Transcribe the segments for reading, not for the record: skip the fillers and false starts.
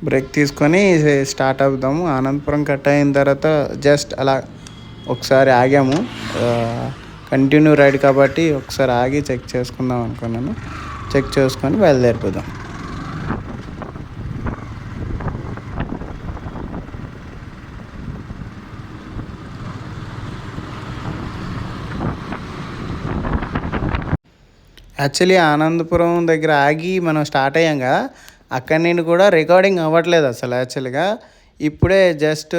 Break తీసుకొని start అవుతాము. Anantapuram cut అయిన తర్వాత జస్ట్ అలా ఒకసారి ఆగాము. కంటిన్యూ రైడ్ కాబట్టి ఒకసారి ఆగి చెక్ చేసుకుందాం అనుకున్నాను. చెక్ చేసుకొని బయలుదేరిపోదాం. యాక్చువల్లీ అనంతపురం దగ్గర ఆగి మనం స్టార్ట్ అయ్యాం కదా, అక్కడి నుండి కూడా రికార్డింగ్ అవ్వట్లేదు అసలు. యాక్చువల్గా ఇప్పుడే జస్ట్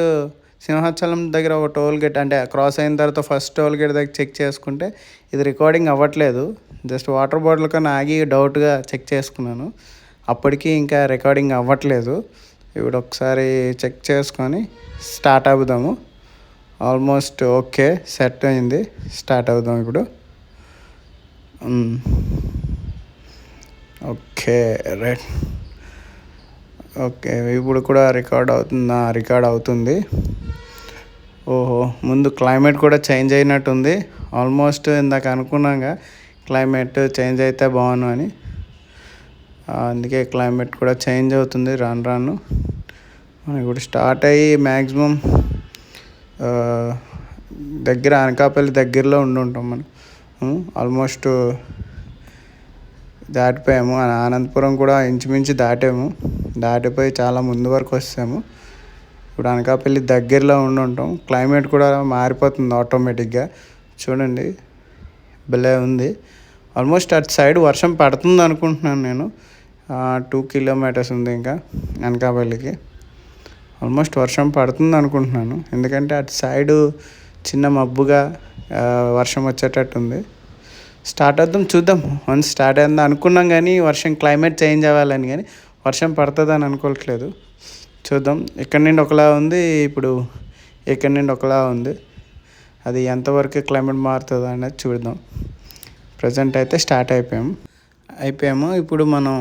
సింహాచలం దగ్గర ఒక టోల్ గేట్ అంటే క్రాస్ అయిన తర్వాత ఫస్ట్ టోల్ గేట్ దగ్గర చెక్ చేసుకుంటే ఇది రికార్డింగ్ అవ్వట్లేదు. జస్ట్ వాటర్ బాటిల్ కన్నా ఆగి డౌట్గా చెక్ చేసుకున్నాను, అప్పటికి ఇంకా రికార్డింగ్ అవ్వట్లేదు. ఇప్పుడు ఒకసారి చెక్ చేసుకొని స్టార్ట్ అవుదాము. ఆల్మోస్ట్ ఓకే, సెట్ అయింది. స్టార్ట్ అవుదాం ఇప్పుడు. Okay right. ఓకే, ఇప్పుడు కూడా రికార్డ్ అవుతుంది. ఓహో, ముందు క్లైమేట్ కూడా చేంజ్ అయినట్టుంది. ఆల్మోస్ట్ ఇందాక అనుకున్నాగా క్లైమేట్ చేంజ్ అయితే బాగుండు అని, అందుకే క్లైమేట్ కూడా చేంజ్ అవుతుంది రాను రాను. మనం ఇప్పుడు స్టార్ట్ అయ్యి మ్యాక్సిమం దగ్గర అనకాపల్లి దగ్గరలో ఉండుంటాం మనం. ఆల్మోస్ట్ దాటిపోయాము. అనంతపురం కూడా ఇంచుమించు దాటిపోయి చాలా ముందు వరకు వస్తాము. ఇప్పుడు అనకాపల్లి దగ్గరలో ఉండుంటాం. క్లైమేట్ కూడా మారిపోతుంది ఆటోమేటిక్గా. చూడండి, భలే ఉంది. ఆల్మోస్ట్ అటు సైడ్ వర్షం పడుతుంది అనుకుంటున్నాను నేను. 2 కిలోమీటర్స్ ఉంది ఇంకా అనకాపల్లికి. ఆల్మోస్ట్ వర్షం పడుతుంది అనుకుంటున్నాను, ఎందుకంటే అటు సైడు చిన్న మబ్బుగా వర్షం వచ్చేటట్టు ఉంది. స్టార్ట్ అవుతాం, చూద్దాం. వన్స్ స్టార్ట్ అయిందా అనుకున్నాం, కానీ వర్షం క్లైమేట్ చేంజ్ అవ్వాలని, కానీ వర్షం పడుతుందని అనుకోవట్లేదు. చూద్దాం. ఇక్కడ నుండి ఒకలా ఉంది, ఇప్పుడు ఇక్కడ నుండి ఒకలా ఉంది. అది ఎంతవరకు క్లైమేట్ మారుతుందో అనేది చూద్దాం. ప్రజెంట్ అయితే స్టార్ట్ అయిపోయాము. ఇప్పుడు మనం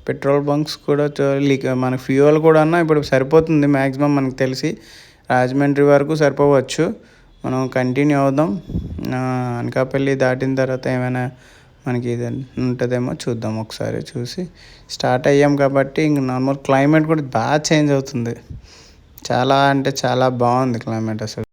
పెట్రోల్ బంక్స్ కూడా మన ఫ్యూయల్ కూడా ఇప్పుడు సరిపోతుంది మ్యాక్సిమం. మనకు తెలిసి రాజమండ్రి వరకు సరిపోవచ్చు. మనం కంటిన్యూ అవుదాం. అనకాపల్లి దాటిన తర్వాత ఏమైనా మనకి ఇది ఉంటుందేమో చూద్దాం. ఒకసారి చూసి స్టార్ట్ అయ్యాం కాబట్టి ఇంక నార్మల్ క్లైమేట్ కూడా బాగా చేంజ్ అవుతుంది. చాలా అంటే చాలా బాగుంది క్లైమేట్ అసలు.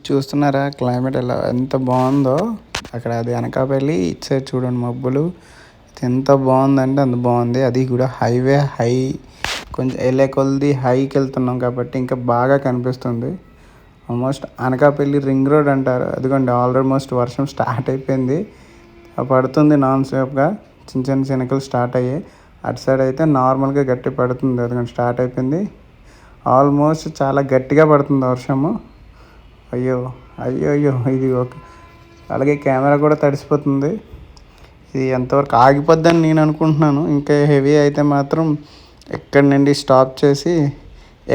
చూస్తున్నారా క్లైమేట్ ఎంత బాగుందో అక్కడ. అది అనకాపల్లి, ఇటు సైడ్ చూడండి మబ్బులు. ఎంత బాగుందంటే అంత బాగుంది. అది కూడా హైవే కొంచెం వెళ్ళే కొలది హైకి వెళ్తున్నాం కాబట్టి ఇంకా బాగా కనిపిస్తుంది. ఆల్మోస్ట్ అనకాపల్లి రింగ్ రోడ్ అంటారు. అదిగోండి ఆల్మోస్ట్ వర్షం స్టార్ట్ అయిపోయింది, పడుతుంది నాన్ స్టాప్గా. చిన్న చినుకులు స్టార్ట్ అయ్యాయి. అటు సైడ్ అయితే నార్మల్గా గట్టి పడుతుంది. అదిగోండి స్టార్ట్ అయిపోయింది. ఆల్మోస్ట్ చాలా గట్టిగా పడుతుంది వర్షము. అయ్యో ఇది అలాగే కెమెరా కూడా తడిసిపోతుంది. ఇది ఎంతవరకు ఆగిపోద్దని నేను అనుకుంటున్నాను. ఇంకా హెవీ అయితే మాత్రం ఎక్కడి నుండి స్టాప్ చేసి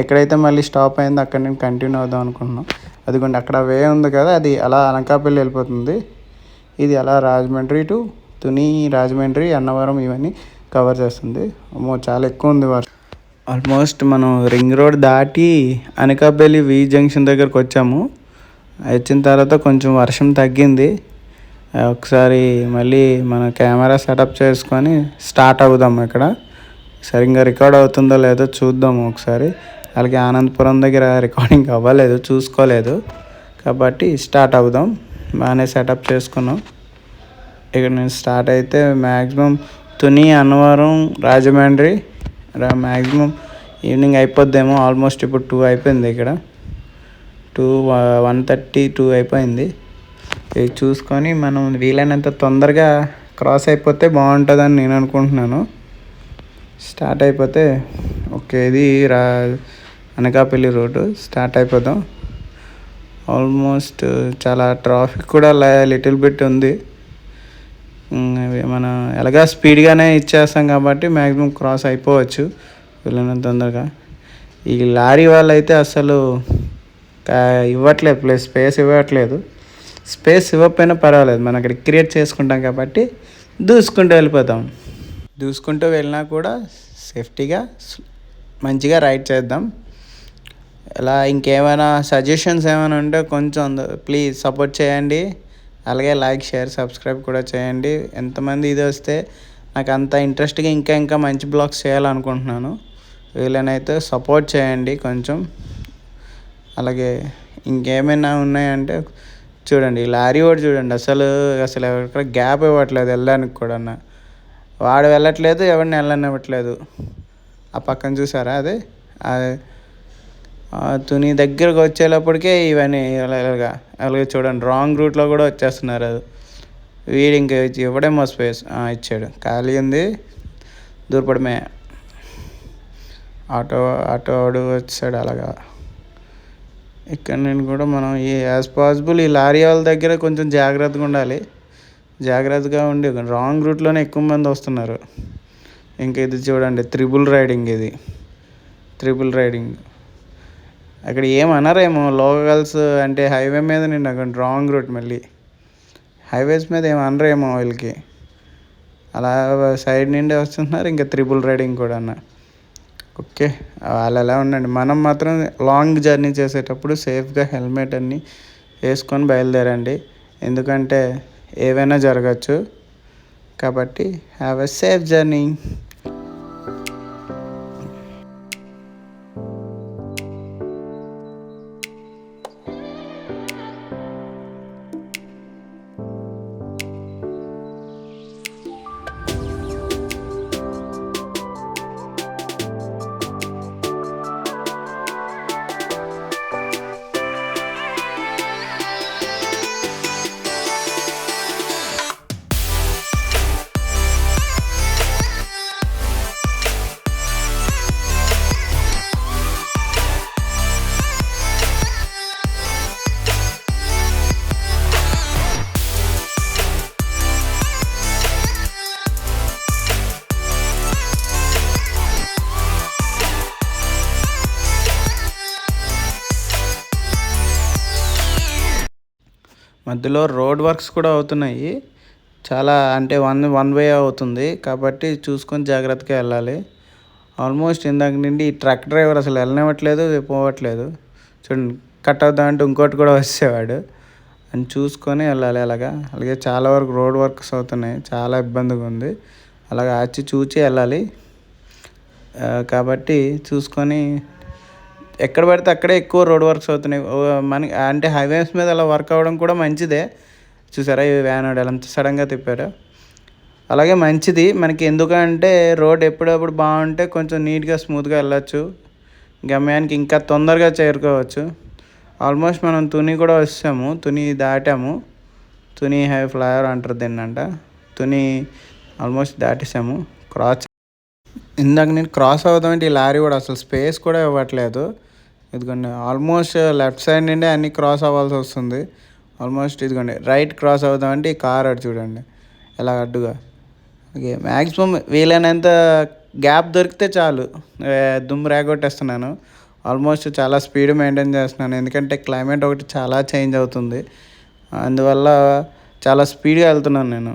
ఎక్కడైతే మళ్ళీ స్టాప్ అయిందో అక్కడి నుండి కంటిన్యూ అవుదాం అనుకుంటున్నాం. అదిగోండి అక్కడ వే ఉంది కదా, అది అలా అనకాపల్లి వెళ్ళిపోతుంది. ఇది అలా రాజమండ్రి టు తుని, రాజమండ్రి, అన్నవరం ఇవన్నీ కవర్ చేస్తుంది. చాలా ఎక్కువ ఉంది వర్షం. ఆల్మోస్ట్ మనం రింగ్ రోడ్ దాటి అనకాపల్లి జంక్షన్ దగ్గరకు వచ్చాము. వచ్చిన తర్వాత కొంచెం వర్షం తగ్గింది. ఒకసారి మళ్ళీ మన కెమెరా సెటప్ చేసుకొని స్టార్ట్ అవుదాం. ఇక్కడ సరిగ్గా రికార్డ్ అవుతుందో లేదో చూద్దాము ఒకసారి. అలాగే ఆనందపురం దగ్గర రికార్డింగ్ అవ్వలేదు, చూసుకోలేదు, కాబట్టి స్టార్ట్ అవుదాం. బాగానే సెటప్ చేసుకున్నాం. ఇక్కడ నేను స్టార్ట్ అయితే maximum Tuni, Annavaram, Rajahmundry maximum evening అయిపోద్దేమో. ఆల్మోస్ట్ ఇప్పుడు 2 అయిపోయింది. ఇక్కడ 1:32 అయిపోయింది. ఇది చూసుకొని మనం వీలైనంత తొందరగా క్రాస్ అయిపోతే బాగుంటుందని నేను అనుకుంటున్నాను. స్టార్ట్ అయిపోతే ఓకే. ఇది అనకాపల్లి రోడ్డు. స్టార్ట్ అయిపోదాం. ఆల్మోస్ట్ చాలా ట్రాఫిక్ కూడా లిటిల్ బిట్ ఉంది. మనం ఎలాగా స్పీడ్గానే ఇచ్చేస్తాం కాబట్టి మ్యాక్సిమం క్రాస్ అయిపోవచ్చు వీలైనంత తొందరగా. ఈ లారీ వాళ్ళు అయితే అసలు ఇవ్వట్లేదు, స్పేస్ ఇవ్వట్లేదు. స్పేస్ ఇవ్వకపోయినా పర్వాలేదు, మనం అక్కడ క్రియేట్ చేసుకుంటాం కాబట్టి దూసుకుంటూ వెళ్ళిపోతాం. దూసుకుంటూ వెళ్ళినా కూడా సేఫ్టీగా మంచిగా రైడ్ చేద్దాం. ఇలా ఇంకేమైనా సజెషన్స్ ఏమైనా ఉంటే కొంచెం ప్లీజ్ సపోర్ట్ చేయండి. అలాగే లైక్, షేర్, సబ్స్క్రైబ్ కూడా చేయండి. ఎంతమంది ఇది వస్తే నాకు అంత ఇంట్రెస్ట్గా ఇంకా మంచి బ్లాగ్స్ చేయాలనుకుంటున్నాను. వీళ్ళనైతే సపోర్ట్ చేయండి కొంచెం. అలాగే ఇంకేమైనా ఉన్నాయంటే చూడండి. ఈ లారీ వాడు చూడండి, అసలు ఎక్కడ గ్యాప్ ఇవ్వట్లేదు వెళ్ళడానికి కూడా. వాడు వెళ్ళట్లేదు, ఎవరిని వెళ్ళనివ్వట్లేదు. ఆ పక్కన చూసారా, అదే తుని దగ్గరకు వచ్చేటప్పటికే ఇవన్నీ అలాగే చూడండి, రాంగ్ రూట్లో కూడా వచ్చేస్తున్నారు. అది వీడు ఇంక ఇవ్వడేమో స్పేస్ ఇచ్చాడు. ఖాళీ ఉంది, దూరపడమే. ఆటో వాడు వచ్చాడు. అలాగా ఇక్కడ నేను కూడా మనం యాజ్ పాసిబుల్ ఈ లారీ వాళ్ళ దగ్గర కొంచెం జాగ్రత్తగా ఉండాలి. జాగ్రత్తగా ఉండి రాంగ్ రూట్లోనే ఎక్కువ మంది వస్తున్నారు. ఇంక ఇది చూడండి, త్రిబుల్ రైడింగ్. అక్కడ ఏమన్నారేమో లోకల్స్ అంటే హైవే మీద నేను అక్కడ రాంగ్ రూట్, మళ్ళీ హైవేస్ మీద ఏమనరేమో వీళ్ళకి. అలా సైడ్ నుండి వస్తున్నారు. ఇంకా త్రిబుల్ రైడింగ్ కూడా ఓకే. వాళ్ళు ఎలా ఉండండి. మనం మాత్రం లాంగ్ జర్నీ చేసేటప్పుడు సేఫ్గా హెల్మెట్ అన్నీ వేసుకొని బయలుదేరండి. ఎందుకంటే ఏవైనా జరగచ్చు కాబట్టి హ్యావ్ ఎ సేఫ్ జర్నీ. మధ్యలో రోడ్ వర్క్స్ కూడా అవుతున్నాయి. చాలా అంటే వన్ వే అవుతుంది కాబట్టి చూసుకొని జాగ్రత్తగా వెళ్ళాలి. ఆల్మోస్ట్ ఇందాక నుండి ఈ ట్రక్ డ్రైవర్ అసలు వెళ్ళనివ్వట్లేదు, పోవట్లేదు. చూడండి, కట్ అవుదామంటే ఇంకోటి కూడా వచ్చేవాడు. అని చూసుకొని వెళ్ళాలి. అలాగే చాలా వరకు రోడ్ వర్క్స్ అవుతున్నాయి. చాలా ఇబ్బందిగా ఉంది. అలాగే చూచి వెళ్ళాలి. కాబట్టి చూసుకొని ఎక్కడ పడితే అక్కడే ఎక్కువ రోడ్ వర్క్స్ అవుతున్నాయి. మనకి అంటే హైవేస్ మీద అలా వర్క్ అవ్వడం కూడా మంచిదే. చూసారా, ఈ వ్యాన్ ఎంత సడన్గా తిప్పారు. అలాగే మంచిది మనకి, ఎందుకంటే రోడ్ ఎప్పుడప్పుడు బాగుంటే కొంచెం నీట్గా స్మూత్గా వెళ్ళచ్చు, గమ్యానికి ఇంకా తొందరగా చేరుకోవచ్చు. ఆల్మోస్ట్ మనం తుని కూడా వచ్చాము, తుని దాటాము. తుని ఫ్లైఓవర్ అంటారు దీన్నంట. తుని ఆల్మోస్ట్ దాటేసాము. ఇందాక నేను క్రాస్ అవుదామంటే ఈ లారీ కూడా అసలు స్పేస్ కూడా ఇవ్వట్లేదు. ఇదిగోండి, ఆల్మోస్ట్ లెఫ్ట్ సైడ్ నుండి అన్నీ క్రాస్ అవ్వాల్సి వస్తుంది. ఆల్మోస్ట్ ఇదిగోండి, రైట్ క్రాస్ అవుదామంటే ఈ కార్ అటు చూడండి ఎలా అడ్డుగా. ఓకే, మ్యాక్సిమం వీలైనంత గ్యాప్ దొరికితే చాలు దుమ్ము రేగొట్టేస్తున్నాను. ఆల్మోస్ట్ చాలా స్పీడ్ మెయింటైన్ చేస్తున్నాను, ఎందుకంటే క్లైమేట్ ఒకటి చాలా చేంజ్ అవుతుంది. అందువల్ల చాలా స్పీడ్గా వెళ్తున్నాను నేను.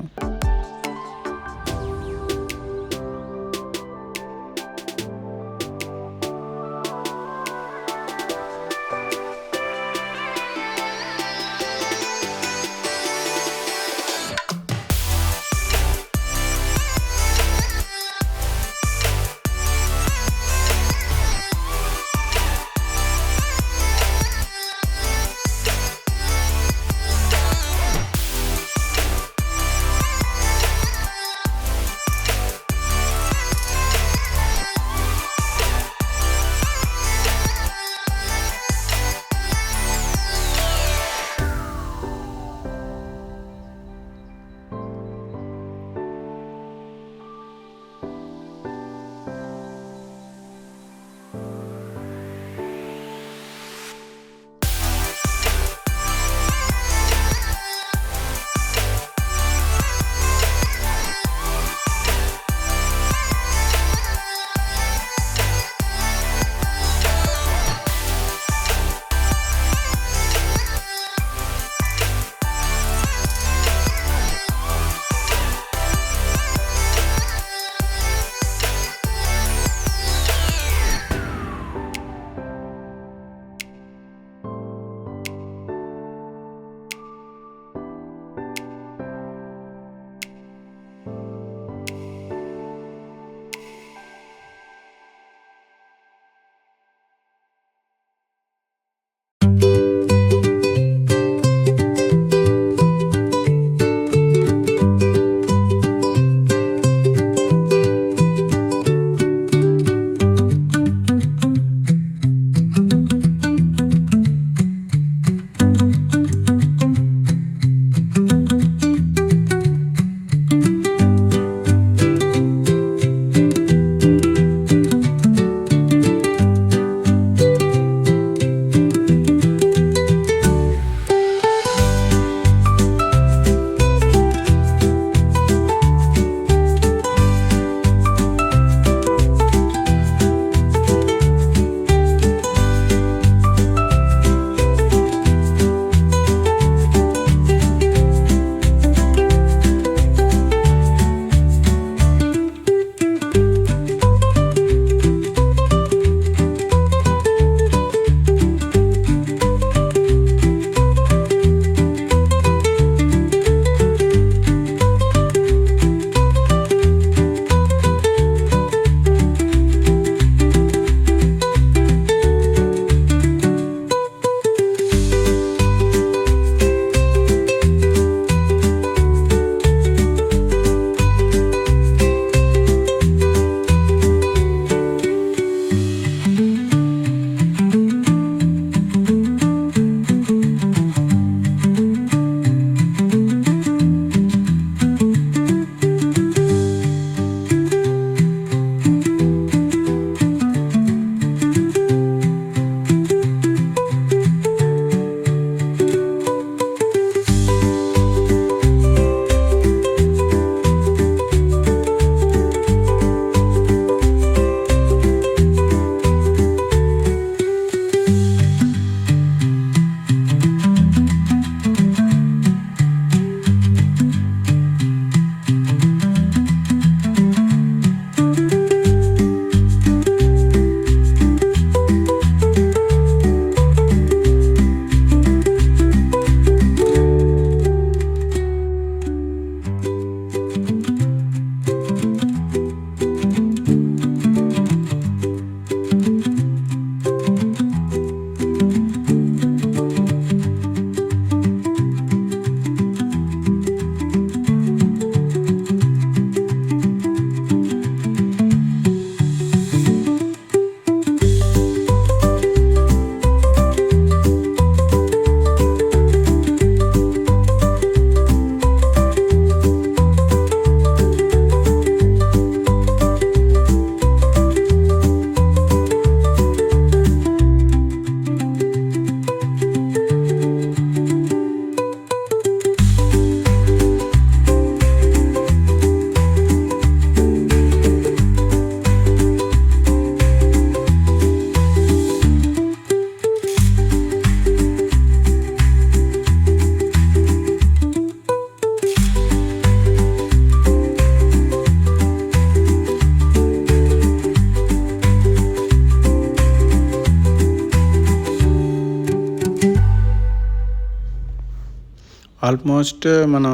ఆల్మోస్ట్ మనం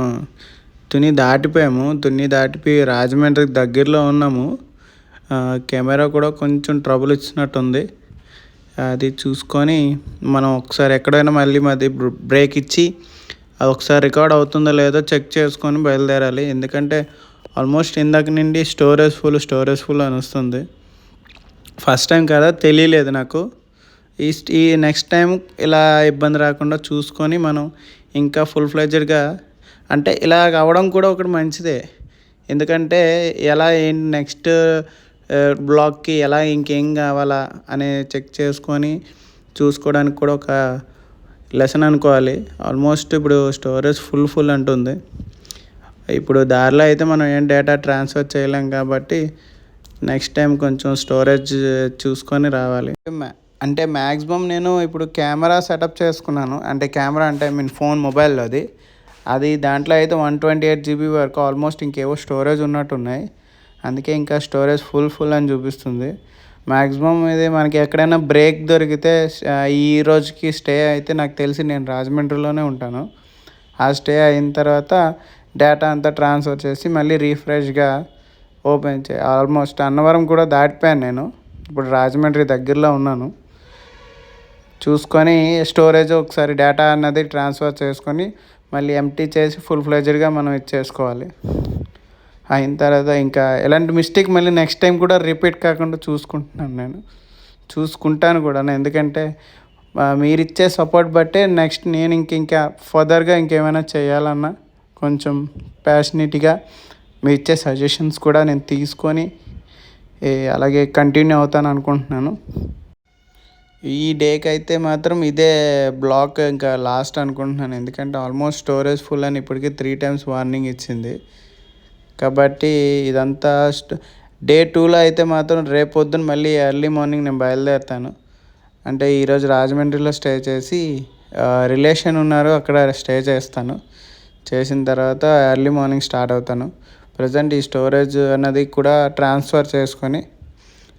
తుని దాటిపోయాము. తుని దాటిపోయి రాజమండ్రికి దగ్గరలో ఉన్నాము. కెమెరా కూడా కొంచెం ట్రబుల్ ఇచ్చినట్టుంది. అది చూసుకొని మనం ఒకసారి ఎక్కడైనా మళ్ళీ బ్రేక్ ఇచ్చి అది ఒకసారి రికార్డ్ అవుతుందో లేదో చెక్ చేసుకొని బయలుదేరాలి. ఎందుకంటే ఆల్మోస్ట్ ఇందాక నుండి స్టోరేజ్ ఫుల్ అని వస్తుంది. ఫస్ట్ టైం కదా, తెలియలేదు నాకు. ఈ నెక్స్ట్ టైం ఇలా ఇబ్బంది రాకుండా చూసుకొని మనం ఇంకా ఫుల్ ఫ్లెడ్జెడ్గా, అంటే ఇలా అవ్వడం కూడా ఒకటి మంచిదే. ఎందుకంటే ఎలా ఏంటి నెక్స్ట్ బ్లాగ్కి ఎలా ఇంకేం కావాలా అని చెక్ చేసుకొని చూసుకోవడానికి కూడా ఒక లెసన్ అనుకోవాలి. ఆల్మోస్ట్ ఇప్పుడు స్టోరేజ్ ఫుల్ అంటుంది. ఇప్పుడు దారిలో అయితే మనం ఏం డేటా ట్రాన్స్ఫర్ చేయలేం కాబట్టి నెక్స్ట్ టైం కొంచెం స్టోరేజ్ చూసుకొని రావాలి. అంటే మ్యాక్సిమం నేను ఇప్పుడు కెమెరా సెటప్ చేసుకున్నాను. అంటే కెమెరా అంటే ఫోన్ మొబైల్లోది. అది దాంట్లో అయితే 128 GB వరకు ఆల్మోస్ట్ ఇంకేవో స్టోరేజ్ ఉన్నట్టున్నాయి. అందుకే ఇంకా స్టోరేజ్ ఫుల్ అని చూపిస్తుంది. మ్యాక్సిమం ఇది మనకి ఎక్కడైనా బ్రేక్ దొరికితే ఈ రోజుకి స్టే అయితే నాకు తెలిసి నేను రాజమండ్రిలోనే ఉంటాను. ఆ స్టే అయిన తర్వాత డేటా అంతా ట్రాన్స్ఫర్ చేసి మళ్ళీ రీఫ్రెష్గా ఓపెన్ ఆల్మోస్ట్ అన్నవరం కూడా దాటిపోయాను నేను. ఇప్పుడు రాజమండ్రి దగ్గరలో ఉన్నాను. చూసుకొని స్టోరేజ్ ఒకసారి డేటా అన్నది ట్రాన్స్ఫర్ చేసుకొని మళ్ళీ ఎంటీ చేసి ఫుల్ ఫ్లెడ్జెడ్గా మనం ఇచ్చేసుకోవాలి. అయిన తర్వాత ఇంకా ఎలాంటి మిస్టేక్ మళ్ళీ నెక్స్ట్ టైం కూడా రిపీట్ కాకుండా చూసుకుంటాను కూడా. ఎందుకంటే మీరిచ్చే సపోర్ట్ బట్టే నెక్స్ట్ నేను ఇంకా ఫర్దర్గా ఇంకేమైనా చేయాలన్నా కొంచెం ప్యాషనేట్గా మీరు ఇచ్చే సజెషన్స్ కూడా నేను తీసుకొని అలాగే కంటిన్యూ అవుతాను అనుకుంటున్నాను. ఈ డేకి అయితే మాత్రం ఇదే బ్లాక్ ఇంకా లాస్ట్ అనుకుంటున్నాను. ఎందుకంటే ఆల్మోస్ట్ స్టోరేజ్ ఫుల్ అని ఇప్పటికీ 3 times వార్నింగ్ ఇచ్చింది. కాబట్టి ఇదంతా డే 2లో అయితే మాత్రం రేపు పొద్దున్న మళ్ళీ ఎర్లీ మార్నింగ్ నేను బయలుదేరుతాను. అంటే ఈరోజు రాజమండ్రిలో స్టే చేసి రిలేషన్ ఉన్నారు, అక్కడ స్టే చేస్తాను. చేసిన తర్వాత ఎర్లీ మార్నింగ్ స్టార్ట్ అవుతాను. ప్రజెంట్ ఈ స్టోరేజ్ అన్నది కూడా ట్రాన్స్ఫర్ చేసుకొని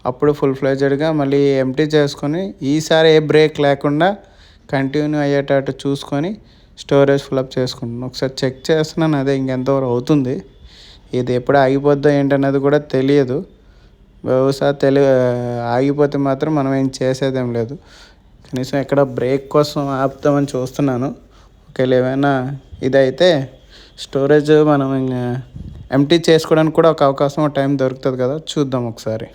అప్పుడు ఫుల్ ఫ్లెడ్జెడ్గా మళ్ళీ ఎంటీ చేసుకొని ఈసారి ఏ బ్రేక్ లేకుండా కంటిన్యూ అయ్యేటట్టు చూసుకొని స్టోరేజ్ ఫుల్అప్ చేసుకుంటున్నాను. ఒకసారి చెక్ చేస్తున్నాను, అదే ఇంకెంతవరకు అవుతుంది. ఇది ఎప్పుడు ఆగిపోద్దో ఏంటన్నది కూడా తెలియదు. బహుశా ఆగిపోతే మాత్రం మనం ఏం చేసేదేం లేదు. కనీసం ఎక్కడ బ్రేక్ కోసం ఆపుతామని చూస్తున్నాను. ఒకవేళ ఏమైనా ఇదైతే స్టోరేజ్ మనం ఎంటీ చేసుకోవడానికి కూడా ఒక అవకాశం, టైం దొరుకుతుంది కదా, చూద్దాం ఒకసారి.